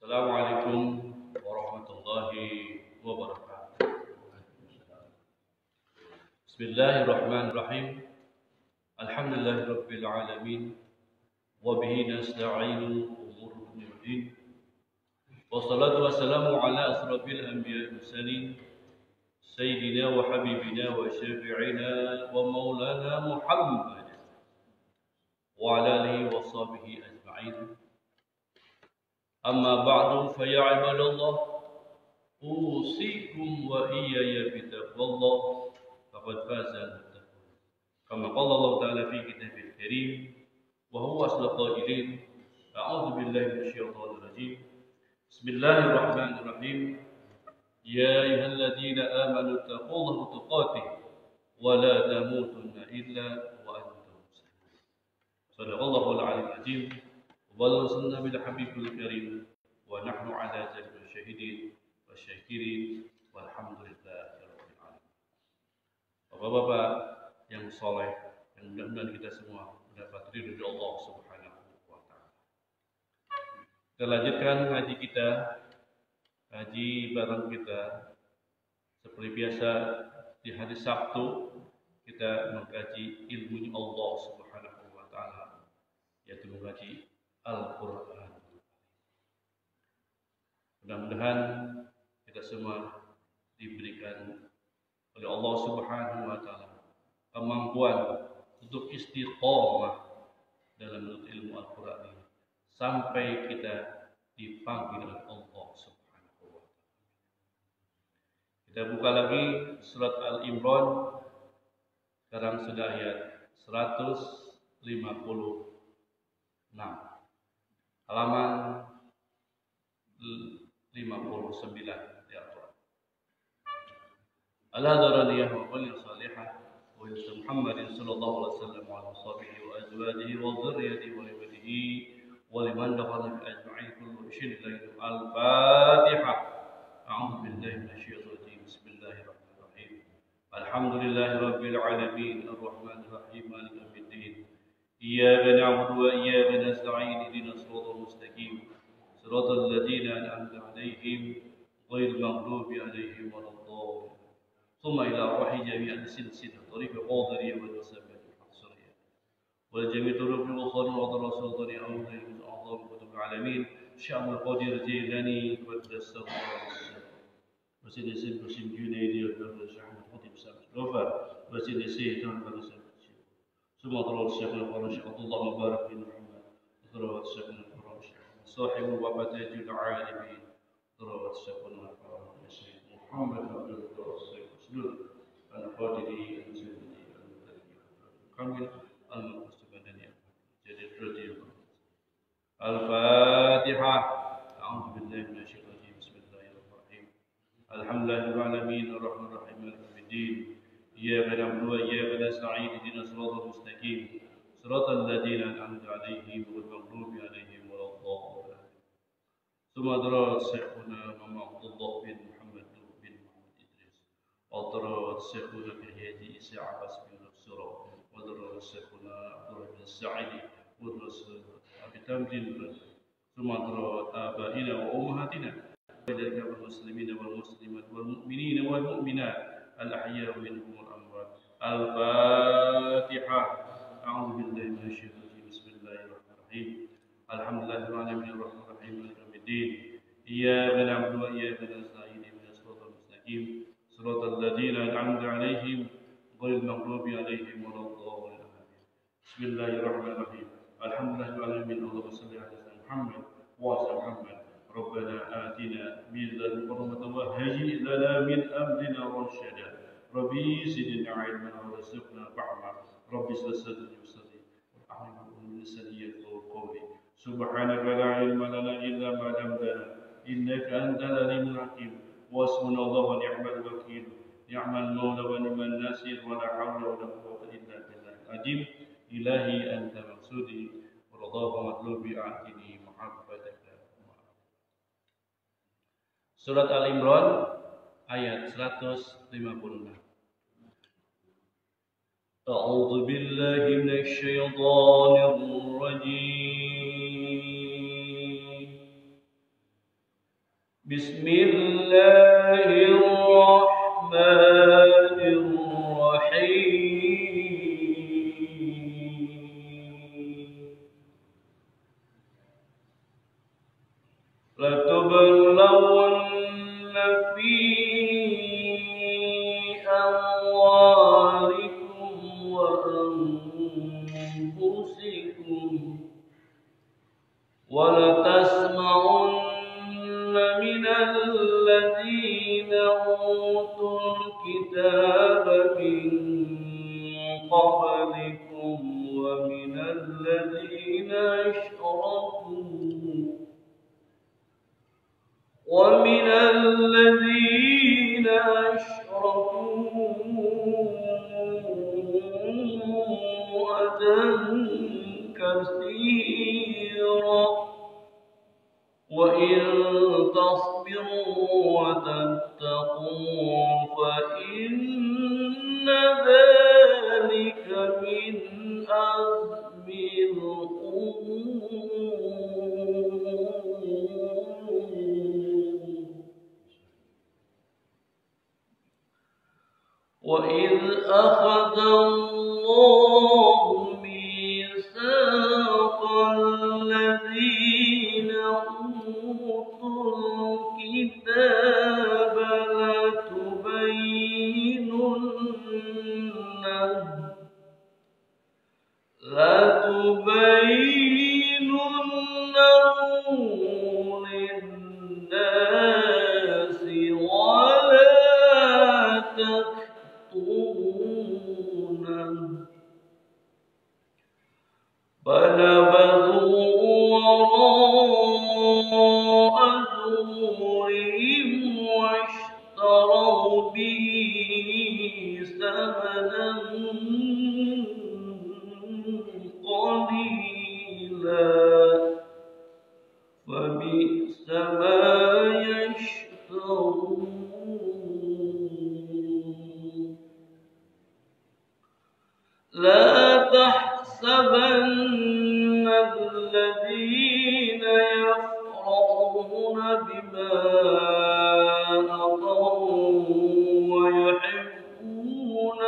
Assalamualaikum warahmatullahi wabarakatuh. Bismillahirrahmanirrahim. Alhamdulillahirabbil alamin wa bihi nasta'inu umur dunya. Wassalatu wassalamu ala asrafil anbiya'i mursalin sayyidina wa habibina wa syafi'ina wa maulana Muhammad wa ala alihi wa sahbihi ajma'in. Amma ba'du fa ya ibadallah usikum wa iyaya bitaqwallah faqad faza al-muttaqun. Kama qala Allah ta'ala fi kitabil karim wa huwa asdaqul qailin. A'udzu billahi minasyaitonir rajim. Bismillahirrahmanirrahim. Ya ayyuhalladzina amanu taqullaha tuqatih wa la tamutunna illa wa antum muslimun. Shadaqallahul aliyyul azim. وبلغنا بالحبيب الكريم ونحن على ذلك الشاهدين والشاكرين والحمد لله رب العالمين. Bapak-bapak yang soleh, yang mudah-mudahan kita semua mendapat ridho dari Allah Subhanahu wa taala. Kita lanjutkan ngaji kita, ngaji bareng kita. Seperti biasa di hari Sabtu kita mengkaji ilmu Allah Subhanahu wa taala, yaitu mengkaji Al-Quran. Mudah-mudahan kita semua diberikan oleh Allah Subhanahu wa taala kemampuan untuk istiqomah dalam menuntut ilmu Al-Quran ini sampai kita dipanggil oleh Allah Subhanahu wa taala. Kita buka lagi surat Al-Imran. Sekarang sudah ayat 156. Halaman 59 di Al-Quran. Al-Hadaraliyah wa qul salihah wa yusuf Muhammadin sallallahu alaihi wasallam wa sahbihi wa azwajihi wa dzurriyyatihi wa ibadihi wa liman dakhala fi ajma'in kullu syai'in. Al-Fatihah. A'udzu billahi minasyaitonir rajim. Bismillahirrahmanirrahim. Alhamdulillahi rabbil alamin arrahmanir rahim maliki yaumiddin. إياك نعبد وإياك نستعين اهدنا الصراط المستقيم صراط الذين أنعمت عليهم غير المغضوب عليهم ولا الضالين ثم إلى روح جميع السلسلة طريق قادرية والمسافة الحصرية والجميع طرق الأخرى وضر سلطان أولى من أعظم كتب العالمين شعب القادر جيلاني قدس الله وسيد سيد بسيم جنيدي وقبل شحمد خطيب سامس غفر وسيد سيد تنفر ثم ضرورة الشيخ الفرنش عبد الله مبارك بن محمد ضرورة الشيخ الفرنش صاحب وبتاج العالمين ضرورة الشيخ الفرنش محمد عبد الله الشيخ مسلول القادري الجليل المكمل المقصود بدني جديد رضي الله. الفاتحة. أعوذ بالله من الشيطان الرجيم. بسم الله الرحمن الرحيم. الحمد لله رب العالمين الرحمن الرحيم مالك يوم الدين. إياك نعبد وإياك نستعين اهدنا الصراط المستقيم صراط الذين أنعمت عليهم غير المغضوب عليهم ولا الضالين. ثم درس شيخنا عبد الله بن محمد إدريس ودرس شيخنا كهيدي إسحاق عباس بن نصر ودرس شيخنا عبد الله بن السعيد ودرس أبي تمرين ثم درس آبائنا وأمهاتنا وذلك المسلمين والمسلمات والمؤمنين والمؤمنات الأحياء منهم والأموات. الفاتحة. أعوذ بالله من الشيطان الرجيم. بسم الله الرحمن الرحيم. الحمد لله رب العالمين الرحمن الرحيم مالك يوم الدين. إياك نعبد وإياك نستعين اهدنا الصراط المستقيم صراط الذين أنعمت عليهم غير المغضوب عليهم ولا الضالين. بسم الله الرحمن الرحيم. الحمد لله رب العالمين اللهم صل على سيدنا محمد وعلى محمد. ربنا آتنا من لدنك رحمة وهيئ لنا من أمرنا رشدا. ربي زدنا علما ورزقنا فهما. ربي اشرح صدري ويسر واحلل من لساني يفقهوا قولي. سبحانك لا علم لنا إلا ما علمتنا إنك أنت العليم الحكيم. وحسبنا الله ونعم الوكيل. نعم المولى ونعم الناصر ولا حول ولا قوة إلا بالله العظيم. إلهي أنت مقصودي ورضاك مطلوبي أعطني محبتك. Surat Al-Imran ayat 156. A'udzu billahi minasy syaithanir rajim. Bismillahirrahmanirrahim. Latublawunna fi amwalikum wa anfusikum wa latasma'unna minal ladzina utul kitaba min qablikum wa minal ladzina asyraku ومن الذين أشركوا أذى كثيرا وإن تصبروا وتتقوا فإن ذلك من عزم الأمور. وإذ أخذ الله ميثاق الذين أوتوا الكتاب لتبيننه للناس ولا تكتمونه فنبذوه وراء ظهورهم واشتروا به ثمنا قليلا فبئس ما يشترون. لا تحسبن الذين يفرحون بما أتوا ويحبون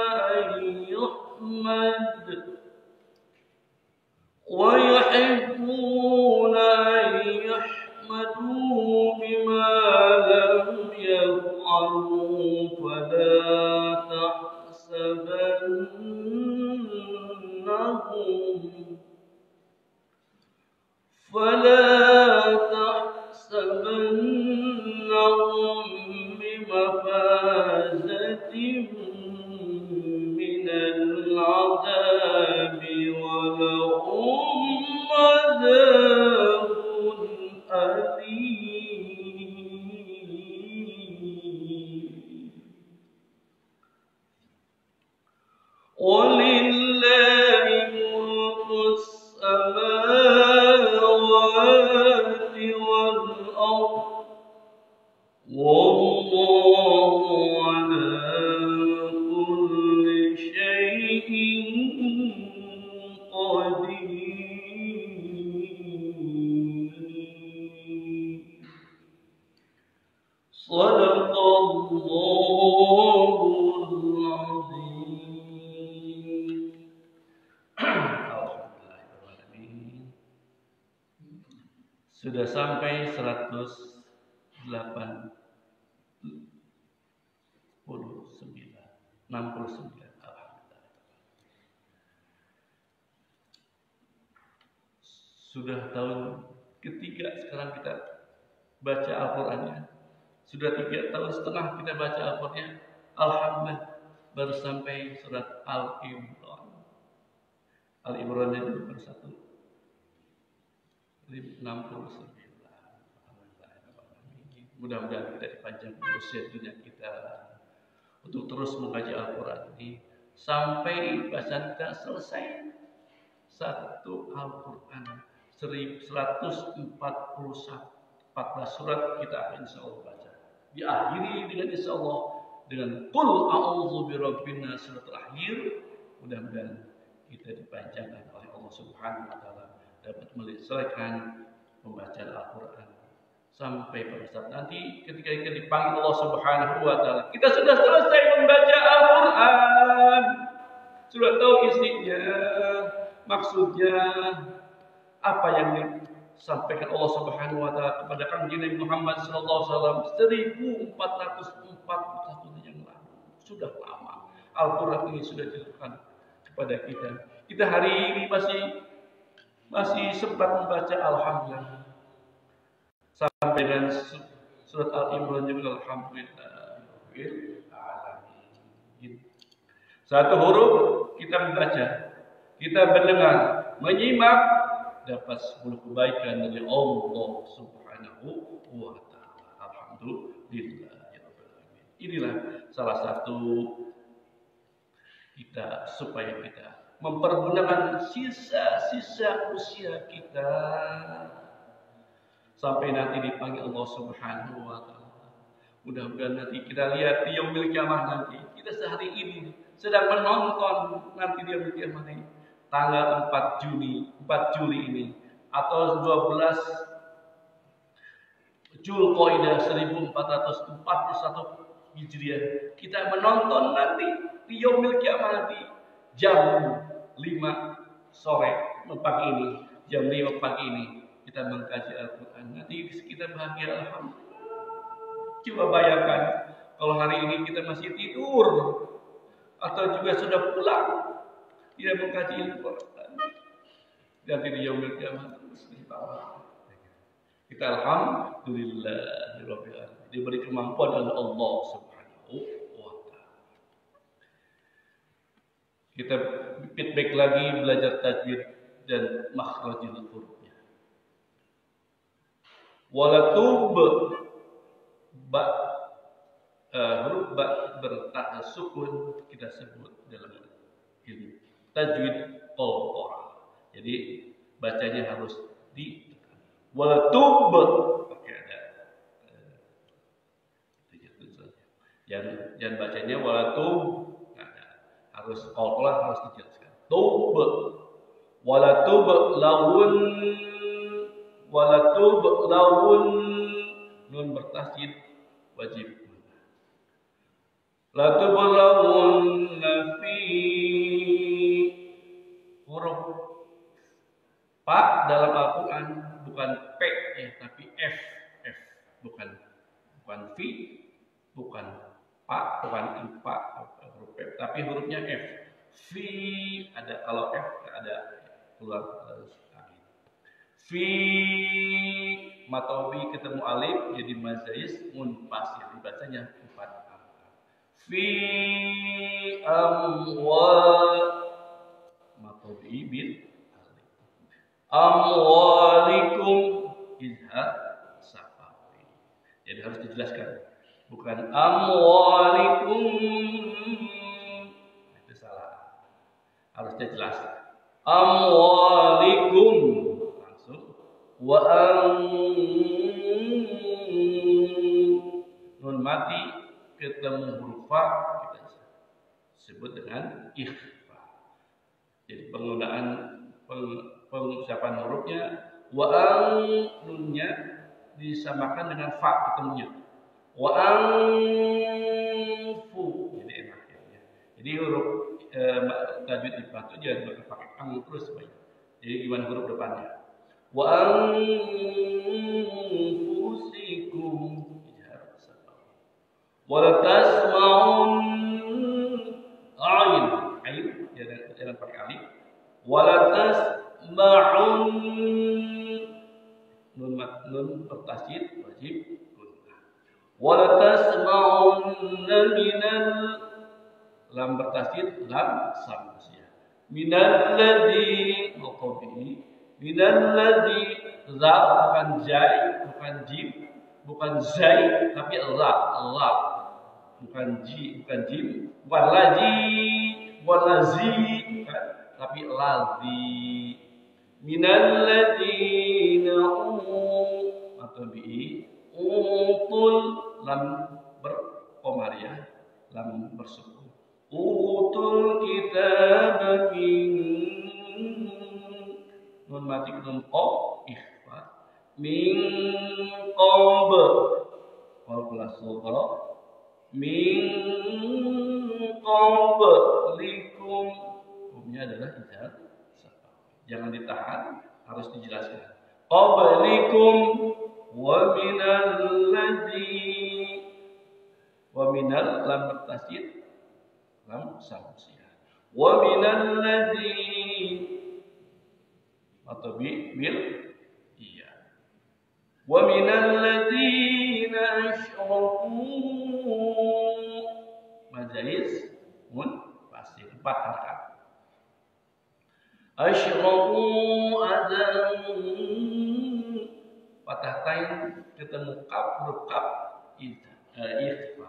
أن يحمدوا بما لم يفعلوا فلا تحسبنهم بمفازة من العذاب ولهم عذاب أليم. ولله ملك السماوات والأرض والله على كل شيء قدير. صدق الله العظيم. Sudah sampai 169. Alhamdulillah. Sudah tahun ketiga sekarang kita baca Al-Qur'annya. Sudah 3,5 tahun kita baca Al-Qur'annya. Alhamdulillah baru sampai surat Al-Imran. Al-Imran itu nomor 169. Mudah-mudahan kita dipanjangkan usia dunia kita untuk terus membaca Al-Quran ini sampai bacaan kita selesai. Satu Al-Quran 114 surat kita akan insya Allah baca. Diakhiri dengan insya Allah dengan Qul a'udzu birabbin nas surat terakhir. Mudah-mudahan kita dipanjangkan oleh Allah Subhanahu wa taala dapat menyelesaikan pembacaan Al-Quran sampai pada saat nanti ketika kita dipanggil Allah Subhanahu wa taala, kita sudah selesai membaca Al-Qur'an. Sudah tahu isinya, maksudnya, apa yang disampaikan Allah Subhanahu wa taala kepada Kanjeng Nabi Muhammad sallallahu alaihi wasallam 1440 tahun yang lalu. Sudah lama Al-Qur'an ini sudah diturunkan kepada kita. Kita hari ini masih sempat membaca alhamdulillah sampai dengan surat Al-Imran juga alhamdulillah. Satu huruf kita membaca, kita mendengar, menyimak, dapat 10 kebaikan dari Allah Subhanahu wa taala. Alhamdulillah ya Rabbal alamin. Inilah salah satu kita supaya kita mempergunakan sisa-sisa usia kita sampai nanti dipanggil Allah Subhanahu wa taala. Mudah-mudahan nanti kita lihat di yaumil kiamah nanti. Kita sehari ini sedang menonton nanti di yaumil kiamah ini tanggal 4 Juli ini atau 12 Zulqa'dah 1441 Hijriah. Kita menonton nanti di yaumil kiamah nanti jam 5 sore pagi ini, jam 5 pagi ini kita mengkaji Al-Quran. Nanti kita bahagia alhamdulillah. Coba bayangkan kalau hari ini kita masih tidur atau juga sudah pulang tidak mengkaji Al-Quran. Nanti di yaumil kiamah terus kita alhamdulillah diberi kemampuan oleh Allah Subhanahu wa taala. Kita feedback lagi belajar tajwid dan makhrajul hurufnya. Walatub huruf ba bertahas sukun kita sebut dalam ilmu tajwid qalqarah. Jadi bacanya harus di walatub pakai ada jangan bacanya walatub harus qalqarah harus dijelaskan. Tub walatub lawun nun bertasydid wajib. La tublawun fi huruf pa dalam Al-Quran bukan P ya, tapi F bukan fi, bukan pa, bukan empa huruf P, tapi hurufnya F. Fi ada, kalau F ada keluar fi matobi ketemu alif jadi mazais munfasil dibacanya 4 angka. Fi matobi bil alif. Amwalikum izhar safawi. Jadi harus dijelaskan. Bukan amwalikum. Itu salah. Harusnya jelas. Amwalikum langsung wa nun mati ketemu huruf fa kita sebut dengan ikhfa. Jadi penggunaan pengucapan hurufnya wa nunnya disamakan dengan fa ketemunya. Wa anfu jadi enak ya. Jadi huruf tajwid itu jangan pakai ang terus banyak. Jadi gimana huruf depannya? Wa anfusikum wa la tasma'un ain jangan pakai alif. Wa la tasma'un nun bertasydid wajib gunnah. Wa la tasma'un minal lam bertasydid lam samsia. Minal ladzi maqabi minal ladzi za bukan jai bukan jim bukan zai tapi la bukan jim bukan lazi bukan tapi lazi. Minal ladzina atau bi utul lam berkomariah lam bersukun utul kitab min nun mati nun ikhfa min qabl kelas sughra min qablikum. Hukumnya adalah izar. Jangan ditahan, harus dijelaskan. Qablikum wa minal lam bertasydid lam samsiah. Wa minal ladzi atau bil iya. Wa minal ladzina asyraku majais pasti 4 harakat. Asyraku adan patah tain ketemu kaf huruf kaf ikhfa.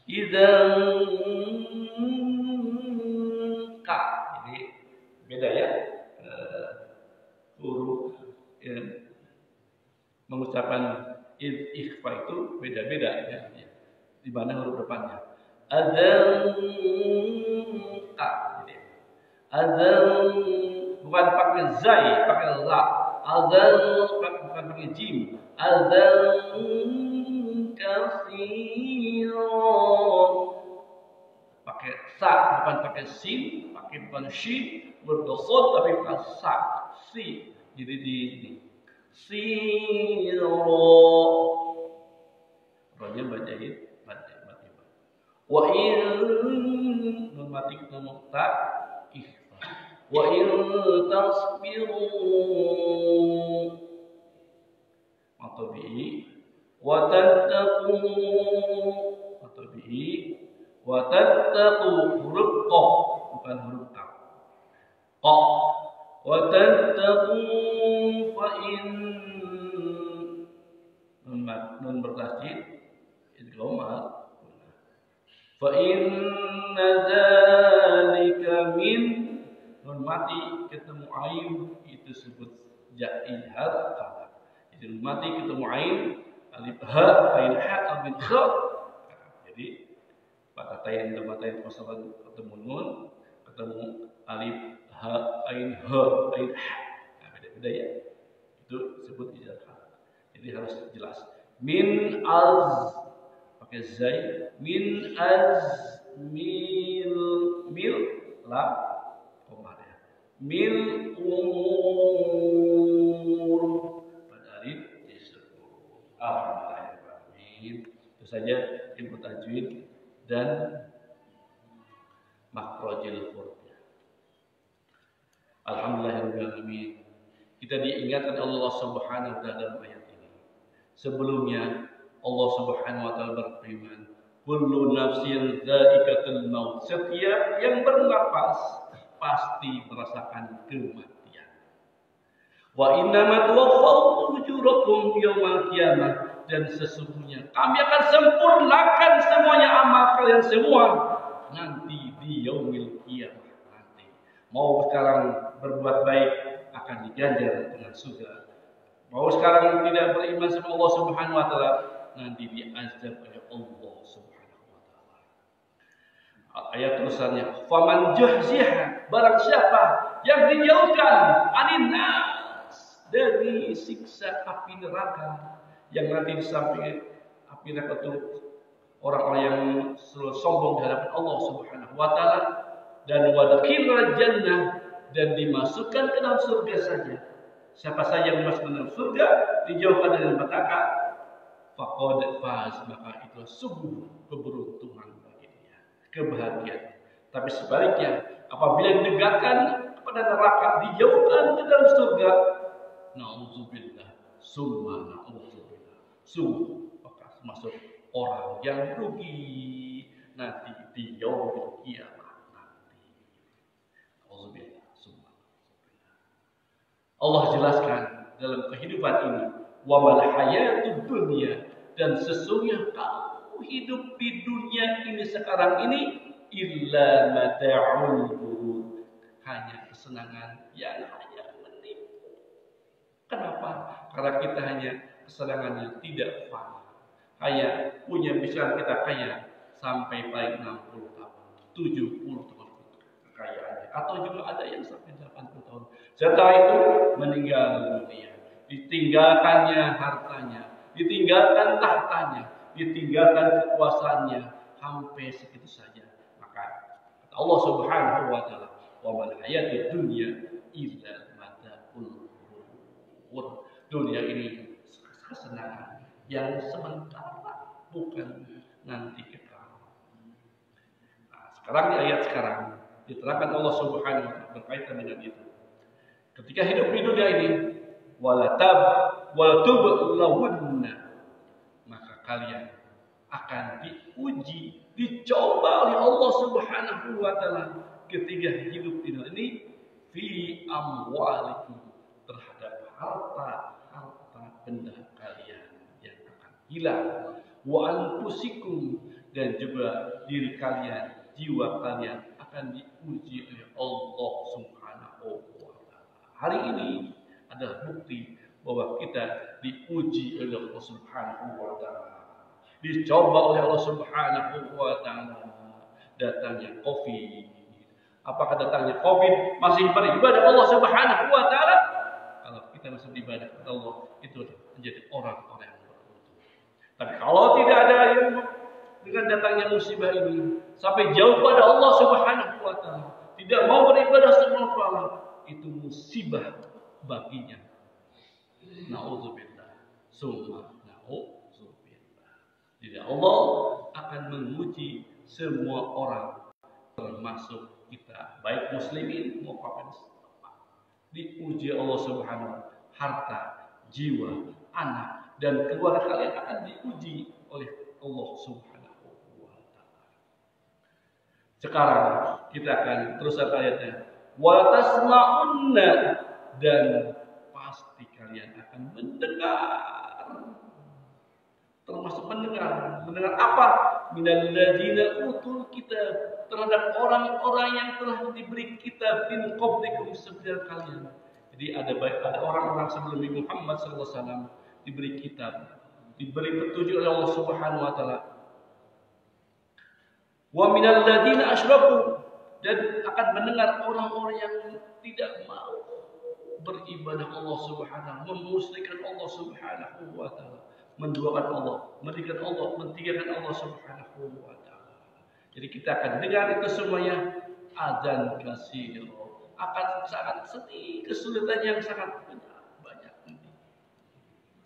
Idzan ka. Jadi beda ya. Huruf mengucapkan ikhfa itu beda-beda ya. Di mana huruf depannya? Adzan ka. Jadi adzan bukan pakai zai, pakai za. Adzan bukan pakai jim. Adzan katsiran. Pakai sa, bukan pakai sin, bukan shin, berdosot tapi bukan sa, si. Jadi di siro. Rohnya bacain, baca. Wa in nun mati ketemu ta ikhfa. Wa in tasbiru atau bi wa tattaqu atau bi wa tattaqu huruf qa bukan huruf ka. Qa wa tattaqu fa in nun bertasydid idgham fa inna dzalika min nun mati ketemu ain itu disebut ja'ihar qala. Jadi nun mati ketemu ain alif ha ain ha alif kha. Jadi patah tain pasangan ketemu nun ketemu alif ha ain ha. Nah, beda-beda ya. Itu disebut ijazah. Jadi harus jelas. Min az pakai zai, min az mil lam komar ya. Mil umur pada alif disebut. Alhamdulillah. Itu saja ilmu tajwid dan makhrajul huruf. Alhamdulillahirrahmanirrahim. Kita diingatkan Allah Subhanahu wa taala dalam ayat ini. Sebelumnya Allah Subhanahu wa taala berfirman, "Kullu nafsin dha'iqatul maut." Setiap yang bernapas pasti merasakan kematian. Wa innama tuwaffawna ujurakum yaumal qiyamah. Dan sesungguhnya kami akan sempurnakan semuanya amal kalian semua nanti di yaumil qiyamah nanti. Mau sekarang berbuat baik akan diganjar dengan surga. Mau sekarang tidak beriman sama Allah Subhanahu wa taala nanti diazab oleh Allah Subhanahu wa taala. Ayat terusannya, "Faman juhziha," barang siapa yang dijauhkan anin nas dari siksa api neraka yang nanti di samping api neraka itu orang-orang yang sombong di hadapan Allah Subhanahu wa taala dan wadkhilal jannah dan dimasukkan ke dalam surga saja. Siapa saja yang dimasukkan dalam surga dijauhkan dari neraka, faqad faz, maka itu sungguh keberuntungan bagi dia, kebahagiaan. Tapi sebaliknya, apabila didekatkan kepada neraka, dijauhkan ke dalam surga, nauzubillah, summa nauzubillah, sungguh akan masuk orang yang rugi nanti di yaumil qiyamah nanti. Nauzubillah, summa nauzubillah. Allah jelaskan dalam kehidupan ini, wa mal hayatud dunya, dan sesungguhnya kamu hidup di dunia ini sekarang ini illa mata'ul ghurur, hanya kesenangan yang hanya menipu. Kenapa? Karena kita hanya kesenangannya tidak fana. Hanya punya misalnya kita kaya sampai paling 60 tahun, 70 tahun kekayaannya, atau juga ada yang sampai 80 tahun. Setelah itu meninggal dunia. ditinggalkannya hartanya, ditinggalkan tahtanya, ditinggalkan kekuasaannya, sampai segitu saja. Maka kata Allah Subhanahu wa taala, "Wa mal hayatid dunya illa mata'ul ghurur." Dunia ini kesenangan yang sementara, bukan nanti kekal. Nah, sekarang di ayat sekarang diterangkan Allah Subhanahu wa taala berkaitan dengan itu. Ketika hidup di dunia ini, walatubulawunna, maka kalian akan diuji, dicoba oleh Allah Subhanahu wa taala ketika hidup di dunia ini, fi amwalikum, terhadap harta benda kalian yang akan hilang, wa anfusikum, dan juga diri kalian, jiwa kalian akan diuji oleh Allah Subhanahu wa taala. Hari ini adalah bukti bahwa kita diuji oleh Allah Subhanahu wa taala, dicoba oleh Allah Subhanahu wa taala. Datangnya Covid, apakah datangnya Covid masih beribadah Allah Subhanahu wa taala? Kalau kita masih beribadah kepada Allah, itu menjadi orang-orang yang beruntung. Tapi kalau tidak ada yang dengan datangnya musibah ini sampai jauh pada Allah Subhanahu wa taala, tidak mau beribadah sama Allah, itu musibah baginya. Nauzubillah, summa nauzubillah. Jadi Allah akan menguji semua orang, termasuk kita, baik muslimin maupun diuji Allah Subhanahu wa taala. Harta, jiwa, anak, dan keluarga kalian akan diuji oleh Allah Subhanahu wa taala. Sekarang kita akan teruskan ayatnya. Wa tasma'unna, dan pasti kalian akan mendengar. Termasuk mendengar apa? Minal ladzina utul kitab, terhadap orang-orang yang telah diberi kitab min qablikum, sebelum kalian. Jadi ada orang-orang sebelum Muhammad sallallahu alaihi wasallam diberi kitab, diberi petunjuk oleh Allah Subhanahu wa taala. Wa minal ladzina asyraku, dan akan mendengar orang-orang yang tidak mau beribadah Allah Subhanahu, memusyrikan Allah Subhanahu wa taala, menduakan Allah, meninggalkan Allah, mentinggalkan Allah Subhanahu wa taala. Jadi kita akan dengar itu semuanya, adzan kasir, akan sangat sedih, kesulitan yang sangat banyak.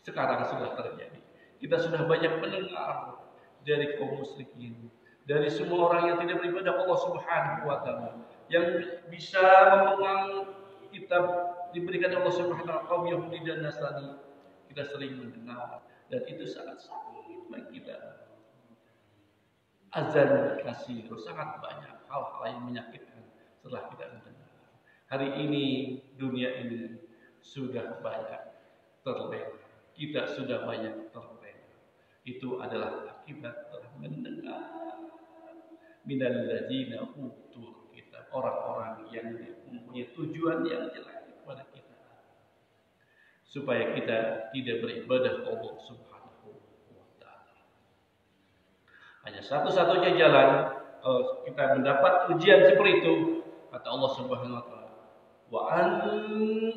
Sekarang sudah terjadi. Kita sudah banyak mendengar dari kaum musyrikin, dari semua orang yang tidak beribadah Allah Subhanahu wa taala, yang bisa memegang kitab diberikan Allah Subhanahu wa taala, kaum Yahudi dan Nasrani. Kita sering mendengar, dan itu sangat sakit bagi kita. Azan kasih, sangat banyak hal-hal yang menyakitkan setelah kita mendengar. Hari ini dunia ini sudah banyak terlena, kita sudah banyak terlena. Itu adalah akibat telah mendengar minal ladzina utul kitab, orang-orang yang mempunyai tujuan yang jelek kepada kita, supaya kita tidak beribadah Allah Subhanahu wa taala. Hanya satu-satunya jalan kalau kita mendapat ujian seperti itu, kata Allah Subhanahu wa taala,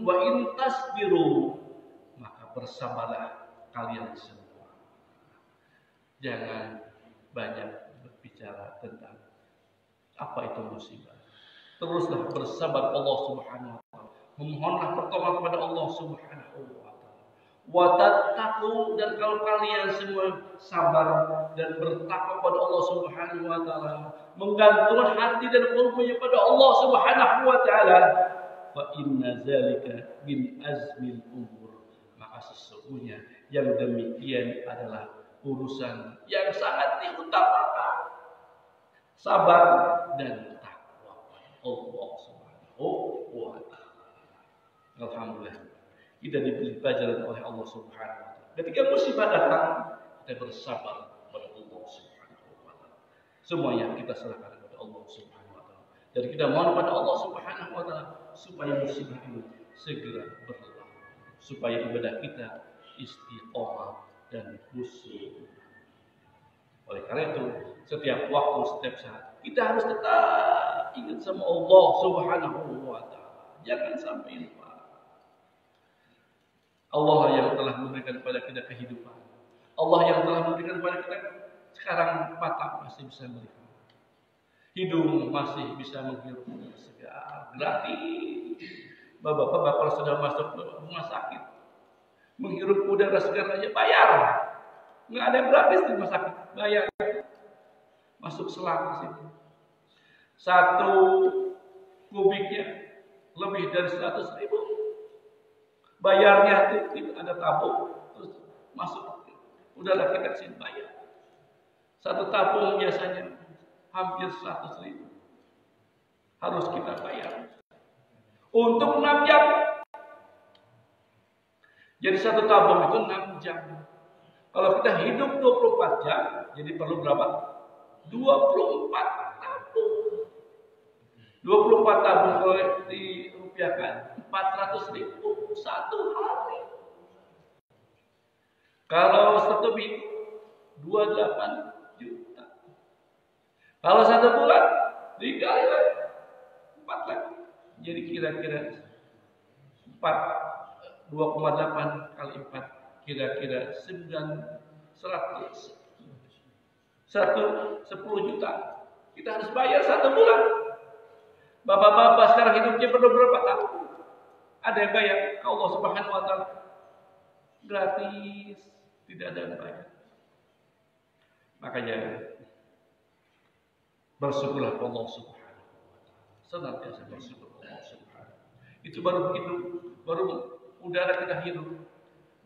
wa in tasbiru, maka bersabarlah kalian semua. Jangan banyak berbicara tentang apa itu musibah. Teruslah bersabar Allah Subhanahu wa taala. Memohonlah pertolongan kepada Allah Subhanahu wa taala. Wa tattaqu, dan kalau kalian semua sabar dan bertakwa kepada Allah Subhanahu wa taala, menggantungkan hati dan qalbunya pada Allah Subhanahu wa taala, fa inna zalika min azmil umur, maka sesungguhnya yang demikian adalah urusan yang sangat diutamakan. Sabar dan takwa Allah Subhanahu wa taala. Alhamdulillah, kita diberi pelajaran oleh Allah Subhanahu wa taala. Ketika musibah datang, kita bersabar kepada Allah Subhanahu wa taala. Semuanya kita serahkan kepada Allah Subhanahu wa taala. Dan kita mohon kepada Allah Subhanahu wa taala supaya musibah ini segera berlalu, supaya ibadah kita istiqomah dan khusyuk. Oleh karena itu, setiap waktu, setiap saat, kita harus tetap ingat sama Allah Subhanahu wa taala. Jangan sampai lupa. Allah yang telah memberikan kepada kita kehidupan. Allah yang telah memberikan kepada kita sekarang mata masih bisa melihat. Hidung masih bisa menghirup segar, gratis. Bapak-bapak kalau sudah masuk ke rumah sakit, menghirup udara segar aja bayar. Nggak ada gratis di rumah sakit, bayar. Masuk selang situ. Satu kubiknya lebih dari 100.000. Bayarnya itu ada tabung, terus masuk udara kita kesini bayar. Satu tabung biasanya hampir 100.000. Harus kita bayar. Untuk 6 jam. Jadi satu tabung itu 6 jam. Kalau kita hidup 24 jam, jadi perlu berapa? 24 tabung. 24 tabung kalau dirupiahkan 400.000 satu hari. Kalau satu minggu 28 juta. Kalau satu bulan dikali 4 lagi. Jadi kira-kira 2,8 kali 4 kira-kira 10 juta. Kita harus bayar satu bulan. Bapak-bapak sekarang hidupnya perlu berapa tahun? Ada yang bayar ke Allah Subhanahu wa taala. Gratis, tidak ada yang bayar. Makanya bersyukurlah Allah Subhanahu wa taala. Senantiasa bersyukur Allah Subhanahu. Itu baru hidup, baru udara kita hidup.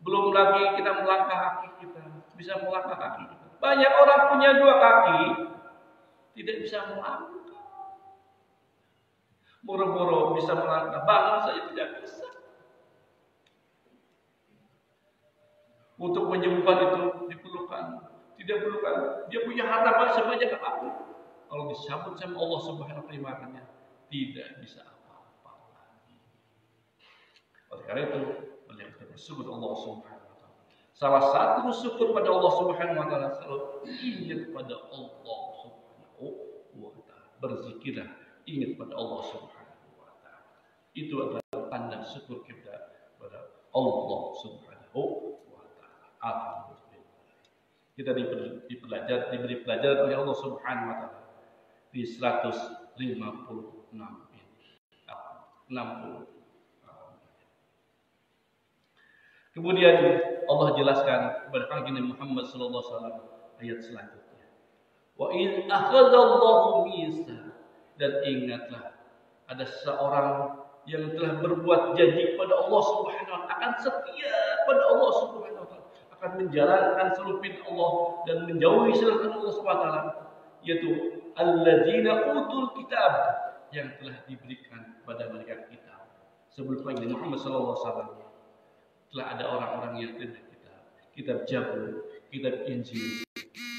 Belum lagi kita melangkah kaki kita, bisa melangkah kaki kita. Banyak orang punya 2 kaki, tidak bisa melangkah. Boro-boro bisa melangkah, bangun saja tidak bisa. Untuk menyembuhkan itu diperlukan, tidak perlukan. Dia punya harta sebanyak apapun. Kalau disambut sama Allah Subhanahu wa taala, tidak bisa apa-apa lagi. Oleh karena itu, banyak kita bersyukur Allah Subhanahu wa taala. Salah satu syukur pada Allah Subhanahu wa taala selalu ingat pada Allah Subhanahu wa taala. Berzikirlah, ingat pada Allah Subhanahu wa taala. Itu adalah tanda syukur kita pada Allah Subhanahu wa taala. Alhamdulillah. Kita diberi pelajaran oleh Allah Subhanahu wa taala di 156 ini. 60. Kemudian Allah jelaskan kepada baginda Muhammad sallallahu alaihi wasallam ayat selanjutnya. Wa in akhadallahu misa, dan ingatlah ada seorang yang telah berbuat janji kepada Allah Subhanahu wa taala, akan setia pada Allah Subhanahu wa taala, akan menjalankan seluruh perintah Allah dan menjauhi selain Allah Subhanahu wa taala, yaitu alladzina utul kitab, yang telah diberikan kepada mereka kitab. Sebelum baginda Muhammad sallallahu alaihi wasallam telah ada orang-orang yang terima kitab Zabur, kitab Injil,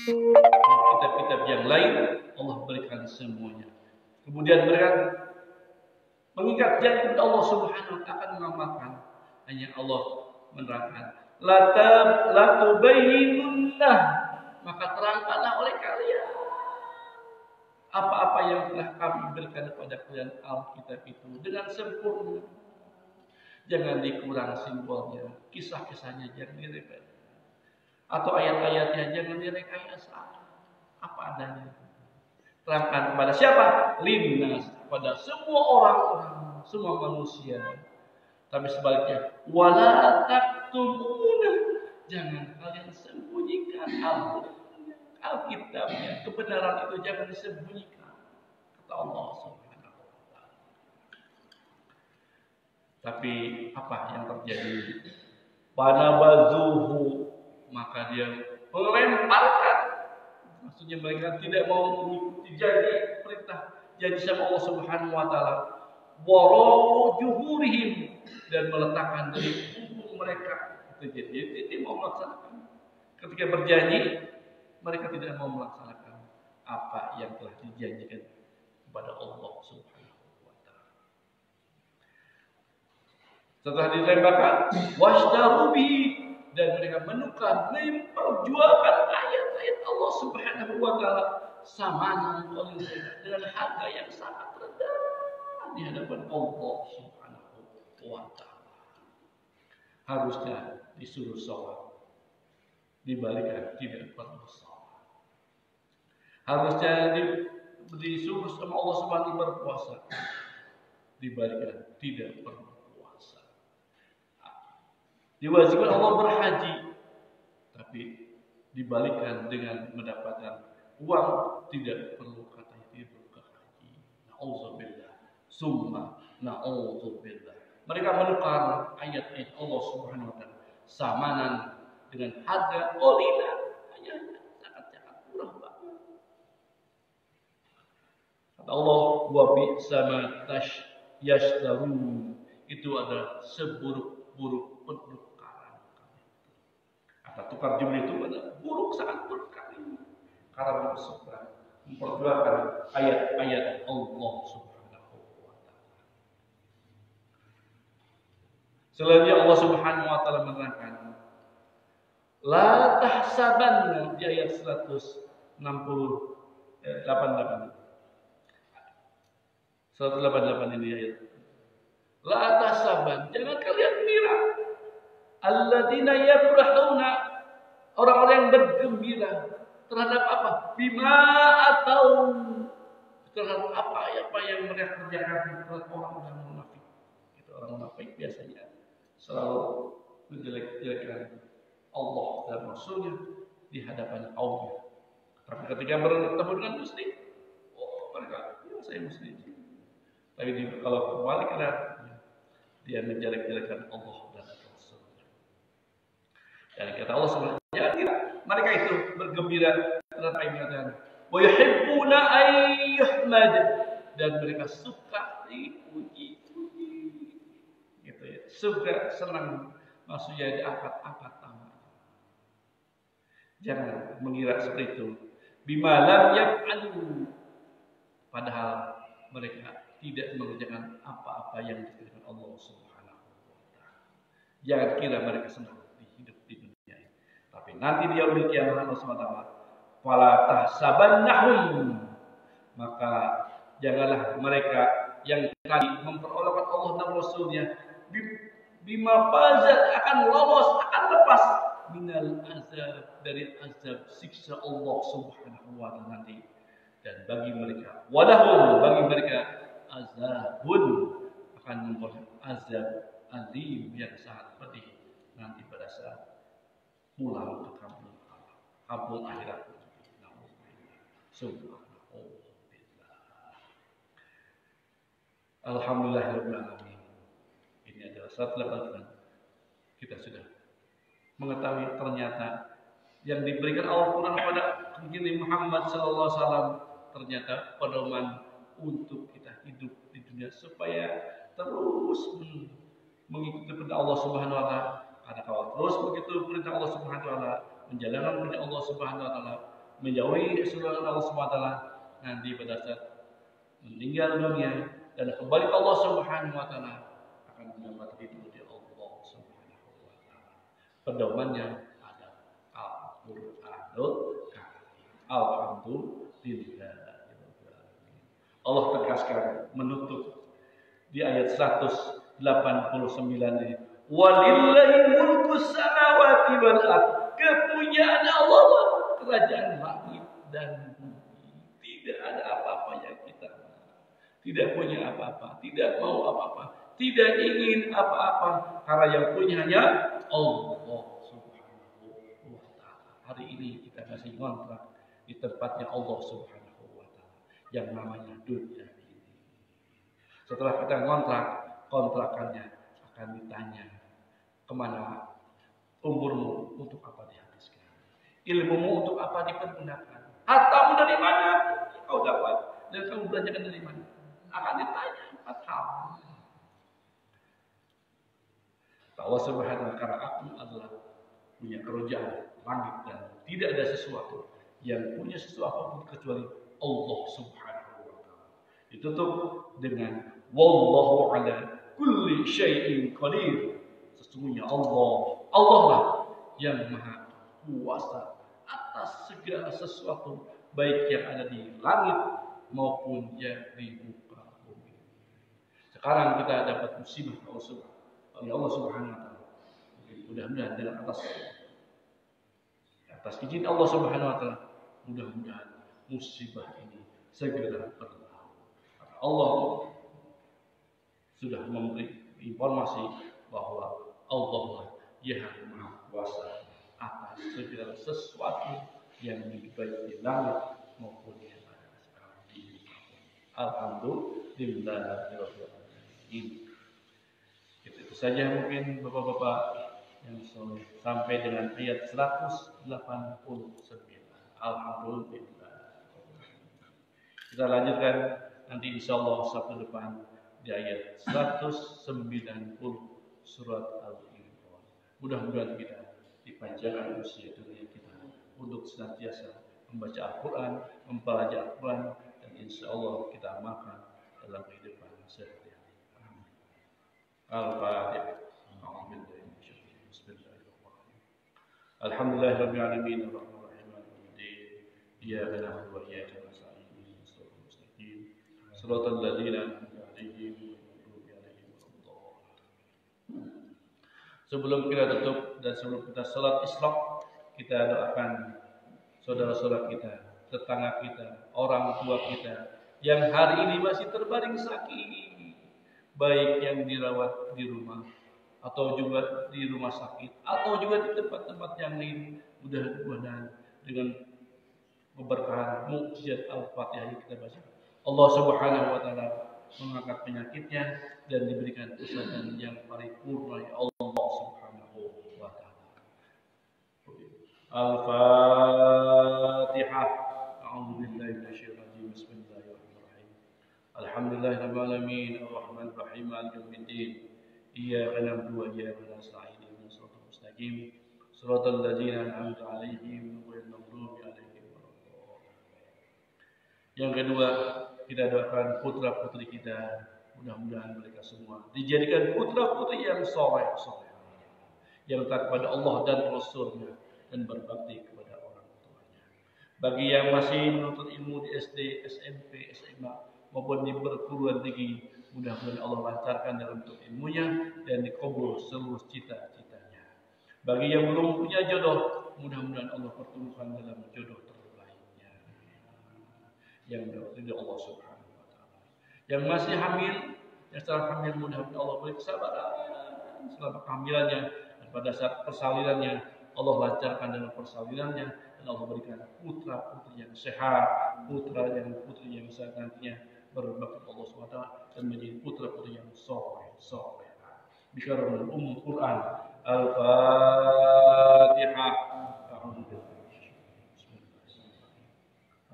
kitab-kitab yang lain Allah berikan semuanya. Kemudian mereka mengikat janji kepada Allah Subhanahu wa taala akan mengamalkan. Hanya Allah menerangkan, la tubayyinunnah, maka terangkanlah oleh kalian apa-apa yang telah kami berikan kepada kalian Alkitab itu dengan sempurna. Jangan dikurang simbolnya, kisah-kisahnya jangan direpet, atau ayat-ayatnya jangan direkayasa, apa adanya. Terangkan kepada siapa? Linnas, pada semua orang-orang, semua manusia. Tapi sebaliknya, wala taktumuna, jangan kalian sembunyikan Alkitabnya, kebenaran itu jangan disembunyikan, kata Allah Subhanahu. Tapi apa yang terjadi? Banabazuhu, maka dia melemparkan. Maksudnya mereka tidak mau mengikuti janji perintah, janji sama Allah Subhanahu wa taala. Waro juhurihim, dan meletakkan dari punggung mereka. Itu jadi tidak mau melaksanakan. Ketika berjanji, mereka tidak mau melaksanakan apa yang telah dijanjikan kepada Allah Subhanahu. Setelah dilemparkan, washtaru bihi, dan mereka menukar, memperjualkan ayat-ayat Allah Subhanahu wa taala samanan qalila, dengan harga yang sangat rendah di hadapan Allah Subhanahu wa taala. harusnya disuruh sholat, dibalikan tidak perlu sholat. Harusnya disuruh sama Allah Subhanahu berpuasa, dibalikan tidak perlu puasa. Diwajibkan Allah berhaji, tapi dibalikan dengan mendapatkan uang, tidak perlu katanya tidak ke haji. Na'udzubillah, summa na'udzubillah. Mereka menukar ayat-ayat Allah Subhanahu wa taala samanan dengan harga qalilan, hanya sangat-sangat murah banget. Kata Allah, wa bi'sa ma yashtarun, itu adalah seburuk-buruk penukaran. Kata tukar jual itu adalah buruk, sangat buruk sekali. Karena memperjuangkan ayat-ayat Allah Subhanahu wa taala. Selanjutnya Allah Subhanahu wa taala menerangkan, la tahsabanna, di ayat 188 ini ayat. La tahsaban, jangan kalian mengira alladzina yafrahuna, orang-orang yang bergembira terhadap apa? Bima atau terhadap apa yang mereka kerjakan, terhadap orang-orang munafik. Itu orang munafik biasanya selalu menjelek-jelekan Allah dan Rasulnya di hadapan kaumnya. Tapi ketika bertemu dengan muslim, oh mereka, ya saya muslim. Tapi kalau kembali ke dia menjelek-jelekan Allah dan Rasulnya. Dan kata Allah Subhanahu wa taala, mereka itu bergembira terhadap ayat-ayat wa yuhibbuna ay yuhmad, dan mereka suka dipuji-puji. Gitu ya. Suka, senang, maksudnya diangkat-angkat namanya. Jangan mengira seperti itu. Bima lam yaf'alu, padahal mereka tidak mengerjakan apa-apa yang dikerjakan Allah Subhanahu wa taala. Jangan kira mereka senang hidup di dunia ini. Tapi nanti di yaumil qiyamah Allah Subhanahu wa taala, fala tahsabannahum, maka janganlah mereka yang tadi memperolehkan Allah dan Rasulnya bima fazat, akan lolos, akan lepas minal azab, dari azab siksa Allah Subhanahu wa taala nanti. Dan bagi mereka, walahum, bagi mereka azabun, akan memperoleh azab alim yang sangat pedih nanti pada saat pulang ke kampung akhirat. Alhamdulillahirabbil alamin. Ini adalah satu lebaran kita sudah mengetahui ternyata yang diberikan Al-Quran kepada Nabi Muhammad sallallahu alaihi wasallam ternyata pedoman untuk kita hidup di dunia supaya terus mengikuti perintah Allah Subhanahu wa taala. Karena kalau terus begitu perintah Allah Subhanahu wa taala, menjalankan perintah Allah Subhanahu wa taala, menjauhi keseluruhan Allah Subhanahu wa taala, nanti pada saat meninggal dunia dan kembali ke Allah Subhanahu wa taala akan mendapat ridho dari Allah Subhanahu wa taala. Pedomannya ada Al-Qur'anul Karim. Alhamdulillah. Allah tegaskan menutup di ayat 189 ini, walillahi mulkus samawati wal ardh, kepunyaan Allah kerajaan langit dan bumi. Tidak ada apa-apa yang kita tidak punya apa-apa, tidak mau apa-apa, tidak ingin apa-apa, karena yang punya hanya Allah Subhanahu wa taala. Hari ini kita masih ngontrak di tempatnya Allah Subhanahu wa taala yang namanya dunia ini. Setelah kita ngontrak, kontrakannya akan ditanya, kemana umurmu, untuk apa dihabiskan, ilmumu untuk apa dipergunakan, hartamu dari mana kau dapat, dan kamu belanjakan dari mana, akan ditanya 4 hal. Allah Subhanahu wa taala, aku adalah punya kerajaan langit dan tidak ada sesuatu yang punya sesuatu kecuali Allah Subhanahu wa taala. Ditutup dengan wallahu ala kulli syai'in qadir. Sesungguhnya Allah lah yang maha kuasa atas segala sesuatu, baik yang ada di langit maupun yang di muka bumi. Sekarang kita dapat musibah oleh Allah Subhanahu wa taala. Mudah-mudahan dengan atas izin Allah Subhanahu wa taala, mudah-mudahan musibah ini segera berlalu. Allah sudah memberi informasi bahwa Allah lah yang Maha Kuasa atas segala sesuatu yang baik di langit maupun di atas bumi. Alhamdulillahirabbil alamin. Itu saja mungkin Bapak-bapak yang soleh sampai dengan ayat 189. Alhamdulillah. Kita lanjutkan nanti insyaallah Sabtu depan di ayat 190 surat Al-Imran. Mudah-mudahan kita dipanjangkan usia dunia kita untuk senantiasa membaca Al-Quran, mempelajari Al-Quran, dan insyaallah kita amalkan dalam kehidupan sehari-hari. Al-Fatihah. Alhamdulillahirabbil alamin arrahmanirrahim maliki iyyaka na'budu wa iyyaka nasta'in ihdinas siratal mustaqim siratal ladzina an'amta 'alaihim ghairil maghdubi 'alaihim waladdallin. Sebelum kita tutup dan sebelum kita salat Isra, kita doakan saudara-saudara kita, tetangga kita, orang tua kita yang hari ini masih terbaring sakit, baik yang dirawat di rumah atau juga di rumah sakit atau juga di tempat-tempat yang lain. Mudah-mudahan dengan keberkahan mukjizat Al-Fatihah yang kita baca, Allah Subhanahu wa taala mengangkat penyakitnya dan diberikan kesehatan yang paripurna oleh Allah Subhanahu wa taala. Al-Fatihah. A'udzubillahi minasyaitonir rajim. Bismillahirrahmanirrahim. Alhamdulillahirabbil alamin arrahmanir rahim maliki yaumiddin. Iyyaka na'budu wa iyyaka nasta'in ihdinas siratal mustaqim siratal ladzina an'amta 'alaihim ghairil maghdubi 'alaihim waladdallin. Yang kedua, kita doakan putra-putri kita, mudah-mudahan mereka semua dijadikan putra-putri yang saleh, yang taat kepada Allah dan Rasul-Nya dan berbakti kepada orang tuanya. Bagi yang masih menuntut ilmu di SD, SMP, SMA maupun di perguruan tinggi, mudah-mudahan Allah lancarkan dalam bentuk ilmunya dan dikabul seluruh cita-citanya. Bagi yang belum punya jodoh, mudah-mudahan Allah pertemukan dalam jodoh terbaiknya yang dari Allah Subhanahu wa taala. Yang masih hamil, yang sedang hamil, mudah-mudahan Allah beri kesabaran selama kehamilannya, dan pada saat persalinannya Allah lancarkan dalam persalinannya, dan Allah berikan putra-putri yang sehat, putri yang sehat nantinya berbakti Allah SWT dan menjadi putra-putri yang soleh. Bikaramul Quran. Al-Fatihah.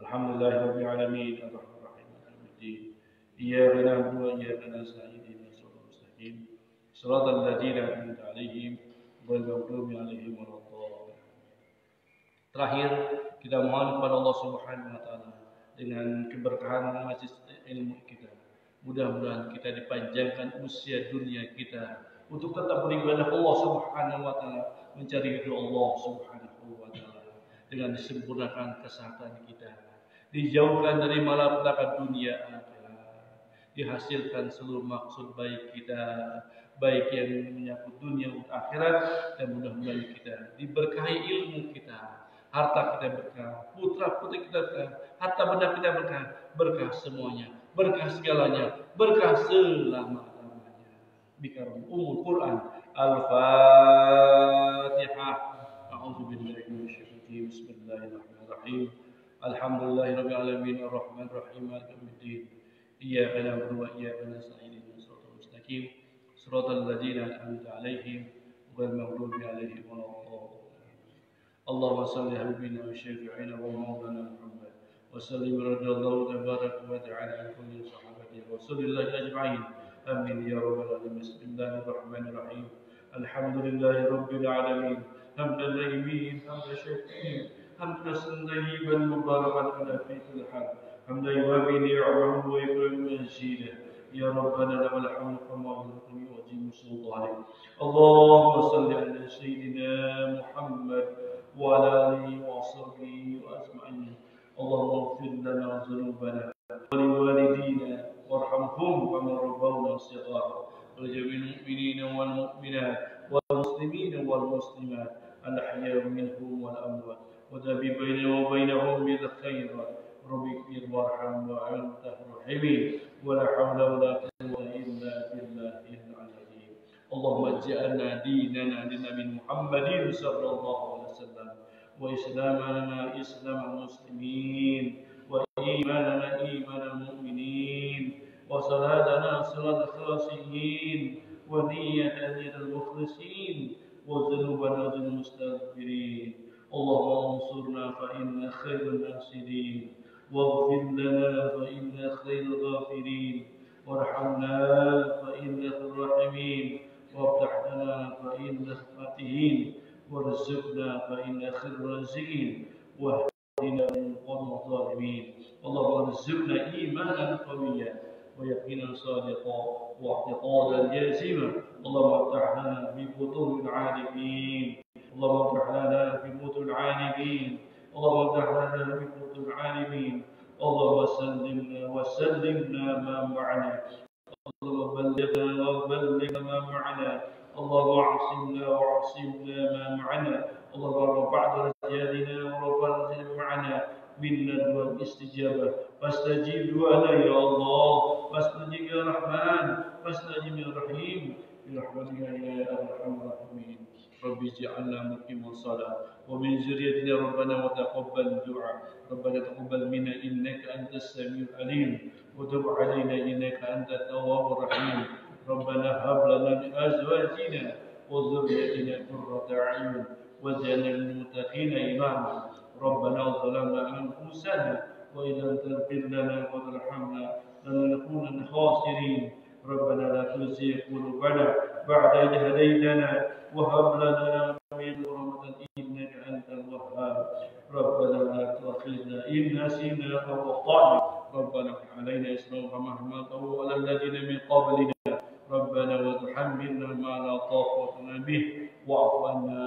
Alhamdulillahirabbil alamin arrahmanir rahim maliki yaumiddin. Iyyaka na'budu wa iyyaka nasta'in ihdinas siratal mustaqim siratal ladzina an'amta 'alaihim ghairil maghdubi 'alaihim waladdallin. Terakhir, kita mohon kepada Allah Subhanahu wa taala dengan keberkahan majelis ilmu kita, mudah-mudahan kita dipanjangkan usia dunia kita untuk tetap beribadah Allah Subhanahu wa taala, mencari ridho Allah Subhanahu wa taala, dengan disempurnakan kesehatan kita, dijauhkan dari malapetaka dunia akhirat, dihasilkan seluruh maksud baik kita, baik yang menyangkut dunia dan akhirat, dan mudah-mudahan kita diberkahi ilmu kita, harta kita berkah, putra-putri kita berkah, harta benda kita berkah, berkah semuanya, berkah segalanya, berkah selama-lamanya. Bikaramul Quran. Al-Fatihah. A'udzubillahi minasyaitonir rajim. Bismillahirrahmanirrahim. Alhamdulillahirabbil alamin arrahmanir rahim maliki yaumiddin. Iyyaka na'budu wa iyyaka nasta'in ihdinas siratal mustaqim siratal ladzina an'amta 'alaihim ghairil maghdubi 'alaihim waladdallin. اللهم صل على نبينا وشفيعنا ومولانا محمد وسلم رضي الله تبارك وتعالى عن كل صحابته رسول الله اجمعين امين يا رب العالمين. بسم الله الرحمن الرحيم. الحمد لله رب العالمين حمدا دائمين حمدا شاكرين حمدا طيبا مباركا على في كل حال حمدا يوافي نعمه ويكرم مزيدا يا ربنا لك الحمد كما يرضي ويعظم سلطانك. اللهم صل على سيدنا محمد وعلى آله وصحبه أجمعين. اللهم اغفر لنا ذنوبنا ولوالدينا وارحمهم كما ربونا صغارا ولجميع المؤمنين والمؤمنات والمسلمين والمسلمات منهم والأموات ودابر بيننا وبينهم بالخير رب اغفر وارحم وأنت الراحمين ولا حول ولا قوة إلا بالله العظيم. اللهم اجعلنا ديننا دين من محمد صلى الله عليه وسلم وإسلامنا إسلام المسلمين وإيماننا إيمان المؤمنين وصلاتنا صلاة الخاشعين ونيتنا نية المخلصين وذنوبنا ذنوب المستغفرين. اللهم انصرنا فإن خير الناصرين واغفر لنا فإن خير الغافرين وارحمنا فإن خير الراحمين وافتح لنا فإن الفاتحين وارزقنا فإن خير الرازقين واهدنا من قوم الظالمين. اللهم ارزقنا إيمانا قويا ويقينا صادقا واعتقادا جازما. اللهم افتح لنا في بطون العالمين. اللهم افتح لنا في بطون العالمين. اللهم افتح لنا في بطون العالمين. اللهم سلمنا وسلمنا ما معنا. اللهم بلغنا وبلغ ما معنا. اللهم اعصمنا واعصمنا ما معنا. اللهم رفع درجاتنا ورفع درجاتنا معنا من ندوة الاستجابة فاستجب دعانا يا الله فاستجب يا رحمن فاستجب يا رحيم برحمتك يا ارحم الراحمين. رب اجعلنا مقيم الصلاة ومن ذريتنا ربنا وتقبل الدعاء. ربنا تقبل منا إنك أنت السميع العليم وتب علينا إنك أنت التواب الرحيم. ربنا هب لنا من أزواجنا وذريتنا قرة أعين واجعلنا للمتقين إماما. ربنا ظلمنا أنفسنا وإن لم تغفر لنا وترحمنا لنكونن من الخاسرين. ربنا لا تزغ قلوبنا بعد إذ هديتنا وهب لنا من رحمة إنك أنت الوهاب. ربنا لا تؤاخذنا إن نسينا أو أخطأنا. ربنا افتح علينا إسرا كما حملته على الذين من قبلنا. ربنا وتحملنا ما لا طاقة لنا به واعف عنا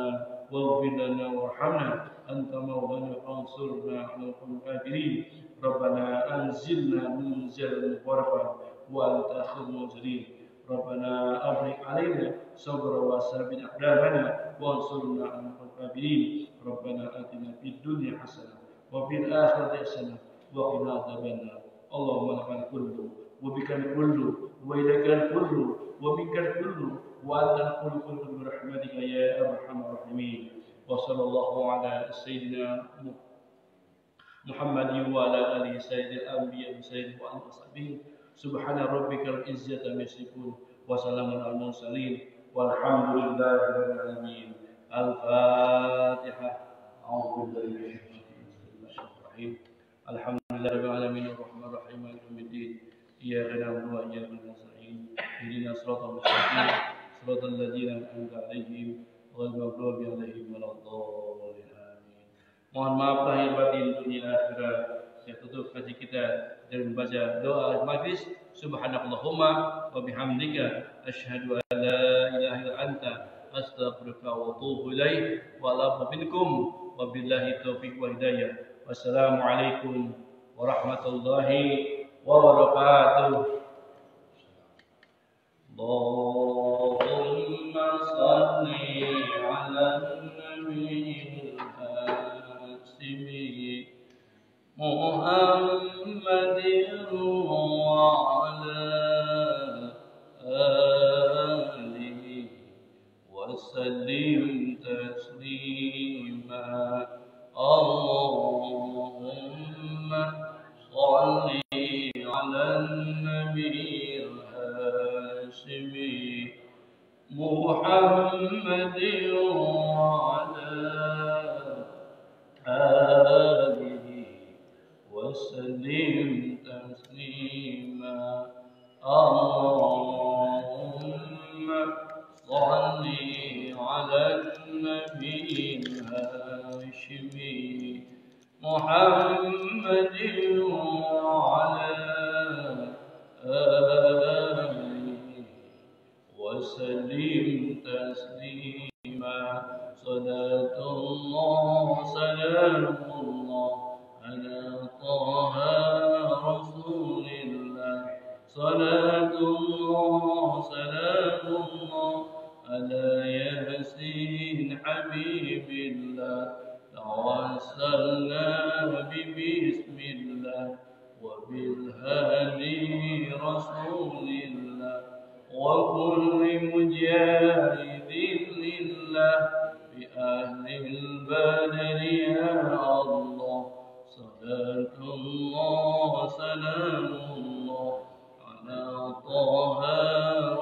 واغفر لنا وارحمنا أنت مولانا فانصرنا على القوم الكافرين. ربنا أنزلنا منزلا مباركا وأنت خير المنزلين. ربنا أبرك علينا صبرا وثبت أقدامنا وانصرنا على القوم الكافرين. ربنا آتنا في الدنيا حسنة وفي الآخرة حسنة وقنا عذاب النار. اللهم لك الكل وبك الكل وإليك الكل ومنك الكل وأنت الكل برحمتك يا أرحم الراحمين. وصلى الله على سيدنا محمد وعلى آله سيد الأنبياء وسيد وصحبه. سبحان ربك رب العزة عما يصفون وسلام على المرسلين والحمد لله رب العالمين. الفاتحة. أعوذ بالله من الشيطان الرجيم. الحمد لله رب العالمين الرحمن الرحيم مالك يوم الدين. إياك نعبد وإياك نستعين اهدنا الصراط المستقيم صراط الذين أنعمت عليهم غير المغضوب عليهم ولا الضالين. Amin. Mohon maaf lahir batin dunia akhirat. Saya tutup kaji kita dengan membaca doa majlis. Subhanakallahumma wa bihamdika asyhadu an la ilaha illa anta astaghfiruka wa atubu ilaik wa la minkum wa billahi taufiq wa hidayah. Wassalamualaikum warahmatullahi wabarakatuh. Allahumma salli ala nabiyil hasimi Muhammadin wa ala alihi wa sallim taslima. Allahumma salli ala nabiyil hasimi Muhammadin wa ala alihi wa sallim taslima. Allahumma salli ala nabiyil hashimi Muhammadin wa ala alihi wa sallim taslima. Salatullah salamullah ala taha rasulillah. Salatullah salamullah ala yasin habibillah. توسلنا ببسم الله وبالهادي رسول الله وكل مجاهد لله بأهل البدر يا الله صلاة الله سلام الله على طه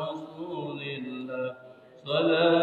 رسول الله صلاة